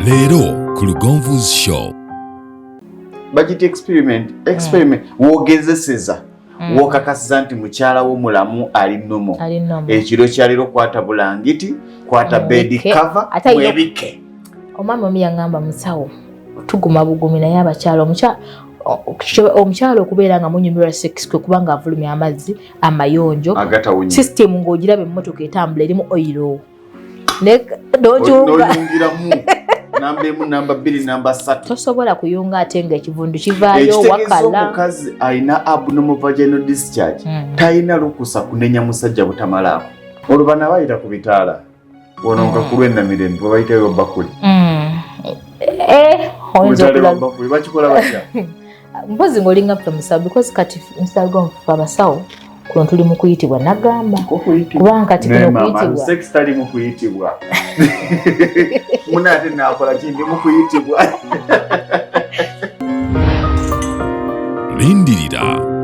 Leero ku Lugonvu'S show. Budget experiment wogezeseza wokakasiza nti mukyala wo mulamu ali nomo ekiro kyaliro kwata bulangiti kwata bed cover mwebike omama omu yangamba musawo tuguma bugumi naye abakyala omukyala okubeera nga munyumirwa sex kwe kubanga avulumya amazzi amayonjo system ng'ogirabe emmotoka etambula erimu oilo noyungiramu namba emu namba bbiri namba ssatu tosobola kuyunga ate ng'ekivundu kivaayo wakala. Omukazi alina abnormal vaginal discharge talina lukusa kunenya musajja butamalaako olwo bana bayita ku bitaala wononka ku lw'ennamirembe babayitayo bakuli bakikola batya mpozi ng'olinga ffe musawo because kati musawo abasawo kuno tuli mu kuyitibwa nagamba kubanga kati kuno kuyitibwa sex tali mu kuyitibwa munaate naakola kindi mu kuyitibwa Lindirira